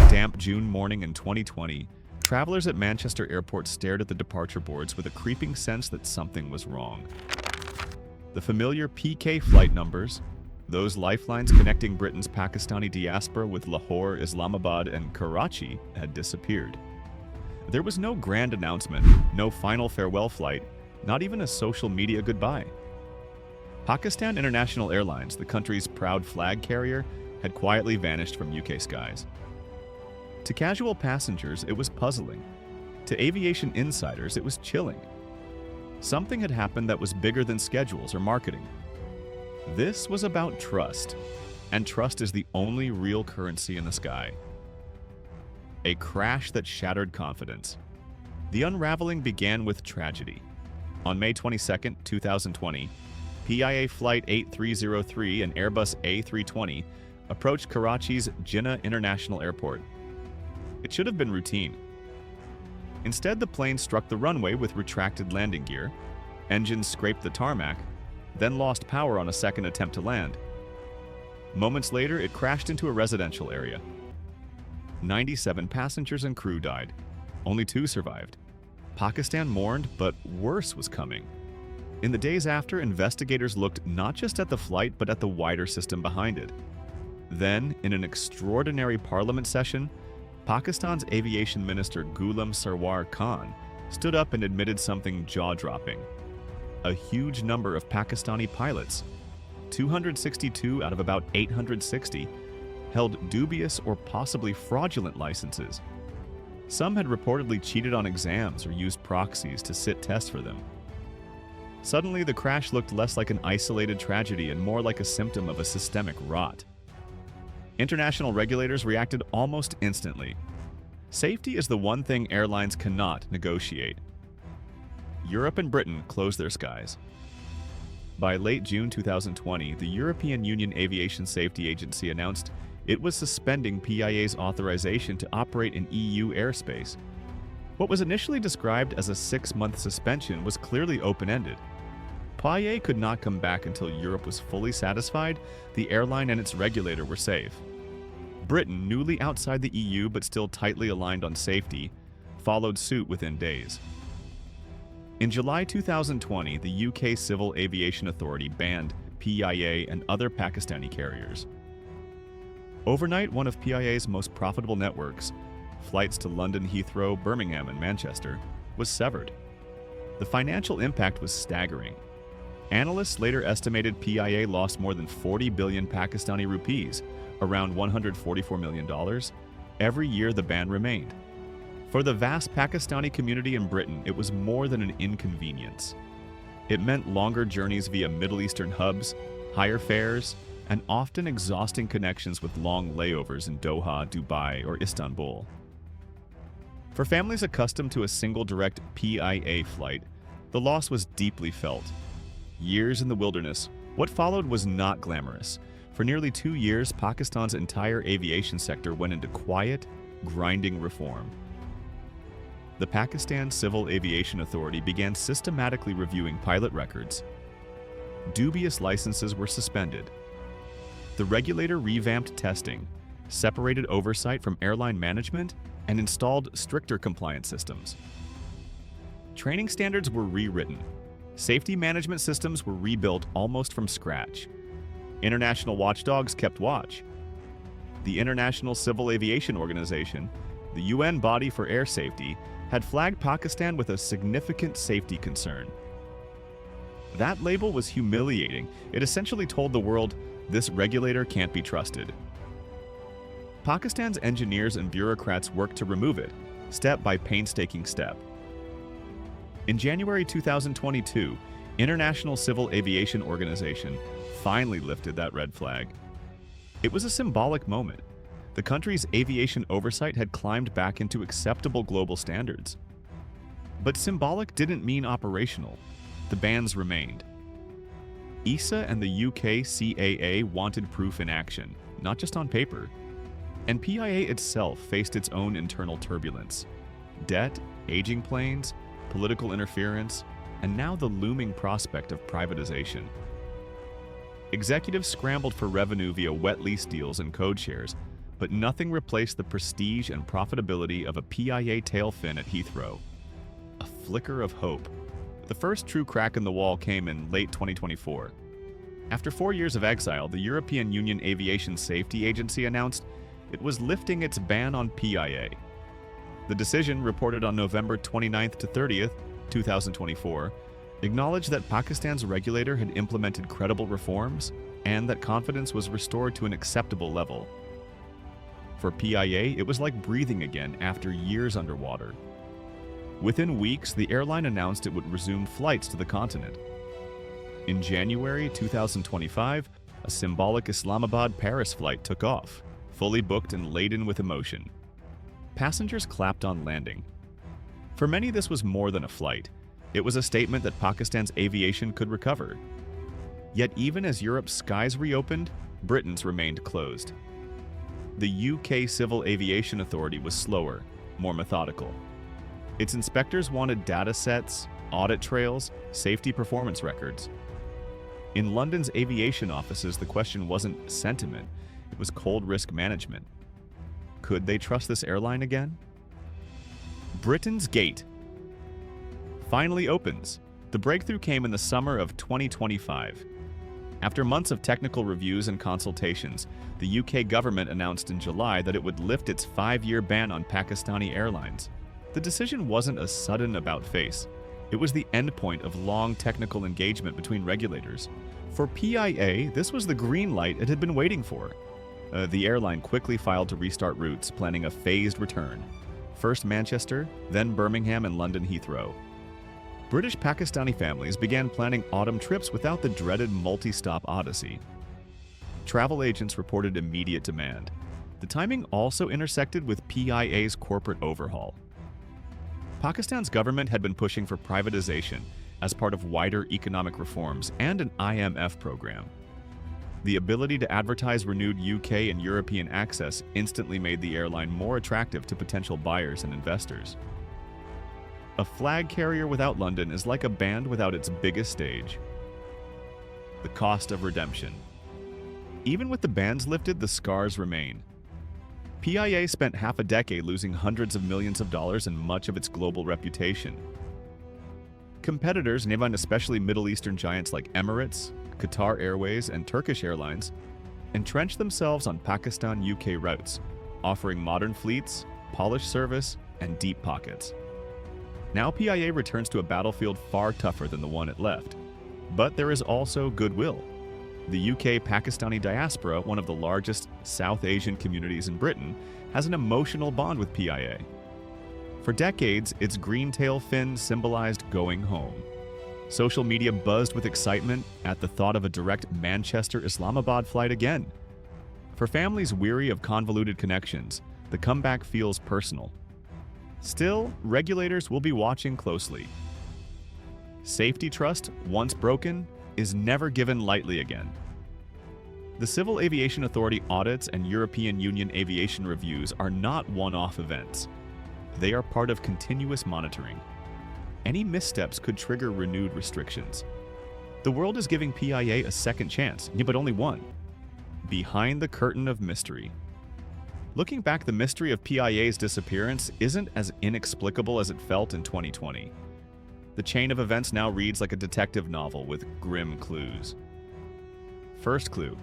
damp June morning in 2020, travelers at Manchester Airport stared at the departure boards with a creeping sense that something was wrong. The familiar PK flight numbers, those lifelines connecting Britain's Pakistani diaspora with Lahore, Islamabad, and Karachi, had disappeared. There was no grand announcement, no final farewell flight, not even a social media goodbye. Pakistan International Airlines, the country's proud flag carrier, had quietly vanished from UK skies. To casual passengers, it was puzzling. To aviation insiders, it was chilling. Something had happened that was bigger than schedules or marketing. This was about trust, and trust is the only real currency in the sky. A crash that shattered confidence. The unraveling began with tragedy. On May 22, 2020, PIA Flight 8303 and Airbus A320 approached Karachi's Jinnah International Airport. It should have been routine. Instead, the plane struck the runway with retracted landing gear, engines scraped the tarmac, then lost power on a second attempt to land. Moments later, it crashed into a residential area. 97 passengers and crew died. Only 2 survived. Pakistan mourned, but worse was coming. In the days after, investigators looked not just at the flight, but at the wider system behind it. Then, in an extraordinary parliament session, Pakistan's aviation minister Ghulam Sarwar Khan stood up and admitted something jaw-dropping. A huge number of Pakistani pilots, 262 out of about 860, held dubious or possibly fraudulent licenses. Some had reportedly cheated on exams or used proxies to sit tests for them. Suddenly, the crash looked less like an isolated tragedy and more like a symptom of a systemic rot. International regulators reacted almost instantly. Safety is the one thing airlines cannot negotiate. Europe and Britain closed their skies. By late June 2020, the European Union Aviation Safety Agency announced it was suspending PIA's authorization to operate in EU airspace. What was initially described as a 6-month suspension was clearly open-ended. PIA could not come back until Europe was fully satisfied the airline and its regulator were safe. Britain, newly outside the EU but still tightly aligned on safety, followed suit within days. In July 2020, the UK Civil Aviation Authority banned PIA and other Pakistani carriers. Overnight, one of PIA's most profitable networks, flights to London Heathrow, Birmingham, and Manchester, was severed. The financial impact was staggering. Analysts later estimated PIA lost more than 40 billion Pakistani rupees, around $144 million, every year the ban remained. For the vast Pakistani community in Britain, it was more than an inconvenience. It meant longer journeys via Middle Eastern hubs, higher fares, and often exhausting connections with long layovers in Doha, Dubai, or Istanbul. For families accustomed to a single direct PIA flight, the loss was deeply felt. Years in the wilderness, what followed was not glamorous. For nearly 2 years, Pakistan's entire aviation sector went into quiet, grinding reform. The Pakistan Civil Aviation Authority began systematically reviewing pilot records. Dubious licenses were suspended. The regulator revamped testing, separated oversight from airline management, and installed stricter compliance systems. Training standards were rewritten. Safety management systems were rebuilt almost from scratch. International watchdogs kept watch. The International Civil Aviation Organization, the UN body for air safety, had flagged Pakistan with a significant safety concern. That label was humiliating. It essentially told the world, this regulator can't be trusted. Pakistan's engineers and bureaucrats worked to remove it, step by painstaking step. In January 2022, International Civil Aviation Organization finally lifted that red flag. It was a symbolic moment. The country's aviation oversight had climbed back into acceptable global standards. But symbolic didn't mean operational. The bans remained. ESA and the UK CAA wanted proof in action, not just on paper. And PIA itself faced its own internal turbulence. Debt, aging planes, political interference, and now the looming prospect of privatization. Executives scrambled for revenue via wet lease deals and code shares, but nothing replaced the prestige and profitability of a PIA tail fin at Heathrow. A flicker of hope. The first true crack in the wall came in late 2024. After 4 years of exile, the European Union Aviation Safety Agency announced it was lifting its ban on PIA. The decision, reported on November 29th to 30th, 2024, acknowledged that Pakistan's regulator had implemented credible reforms and that confidence was restored to an acceptable level. For PIA, it was like breathing again after years underwater. Within weeks, the airline announced it would resume flights to the continent. In January 2025, a symbolic Islamabad-Paris flight took off, fully booked and laden with emotion. Passengers clapped on landing. For many, this was more than a flight. It was a statement that Pakistan's aviation could recover. Yet even as Europe's skies reopened, Britain's remained closed. The UK Civil Aviation Authority was slower, more methodical. Its inspectors wanted data sets, audit trails, safety performance records. In London's aviation offices, the question wasn't sentiment, it was cold risk management. Could they trust this airline again? Britain's gate finally opens. The breakthrough came in the summer of 2025. After months of technical reviews and consultations, the UK government announced in July that it would lift its 5-year ban on Pakistani airlines. The decision wasn't a sudden about-face. It was the endpoint of long technical engagement between regulators. For PIA, this was the green light it had been waiting for. The airline quickly filed to restart routes, planning a phased return. First Manchester, then Birmingham and London Heathrow. British Pakistani families began planning autumn trips without the dreaded multi-stop odyssey. Travel agents reported immediate demand. The timing also intersected with PIA's corporate overhaul. Pakistan's government had been pushing for privatization as part of wider economic reforms and an IMF program. The ability to advertise renewed UK and European access instantly made the airline more attractive to potential buyers and investors. A flag carrier without London is like a band without its biggest stage. The cost of redemption. Even with the bans lifted, the scars remain. PIA spent half a decade losing hundreds of millions of dollars and much of its global reputation. Competitors, and especially Middle Eastern giants like Emirates, Qatar Airways, and Turkish Airlines, entrenched themselves on Pakistan-UK routes, offering modern fleets, polished service, and deep pockets. Now PIA returns to a battlefield far tougher than the one it left. But there is also goodwill. The UK Pakistani diaspora, one of the largest South Asian communities in Britain, has an emotional bond with PIA. For decades, its green tail fin symbolized going home. Social media buzzed with excitement at the thought of a direct Manchester-Islamabad flight again. For families weary of convoluted connections, the comeback feels personal. Still, regulators will be watching closely. Safety trust, once broken, is never given lightly again. The Civil Aviation Authority audits and European Union aviation reviews are not one-off events. They are part of continuous monitoring. Any missteps could trigger renewed restrictions. The world is giving PIA a second chance, but only one. Behind the curtain of mystery. Looking back, the mystery of PIA's disappearance isn't as inexplicable as it felt in 2020. The chain of events now reads like a detective novel with grim clues. First clue,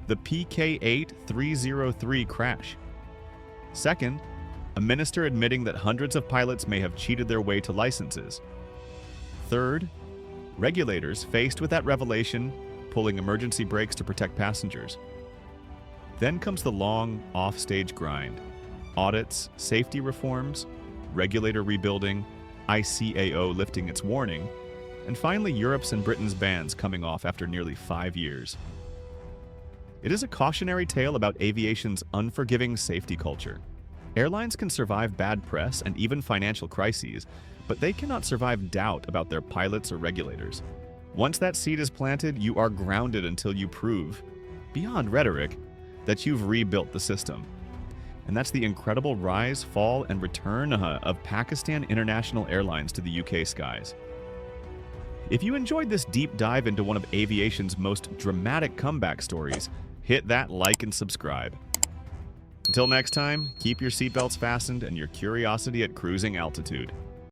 the PK-8303 crash. Second, a minister admitting that hundreds of pilots may have cheated their way to licenses. Third, regulators faced with that revelation, pulling emergency brakes to protect passengers. Then comes the long, off-stage grind. Audits, safety reforms, regulator rebuilding, ICAO lifting its warning, and finally Europe's and Britain's bans coming off after nearly 5 years. It is a cautionary tale about aviation's unforgiving safety culture. Airlines can survive bad press and even financial crises, but they cannot survive doubt about their pilots or regulators. Once that seed is planted, you are grounded until you prove, beyond rhetoric, that you've rebuilt the system. And that's the incredible rise, fall, and return of Pakistan International Airlines to the UK skies. If you enjoyed this deep dive into one of aviation's most dramatic comeback stories, hit that like and subscribe. Until next time, keep your seatbelts fastened and your curiosity at cruising altitude.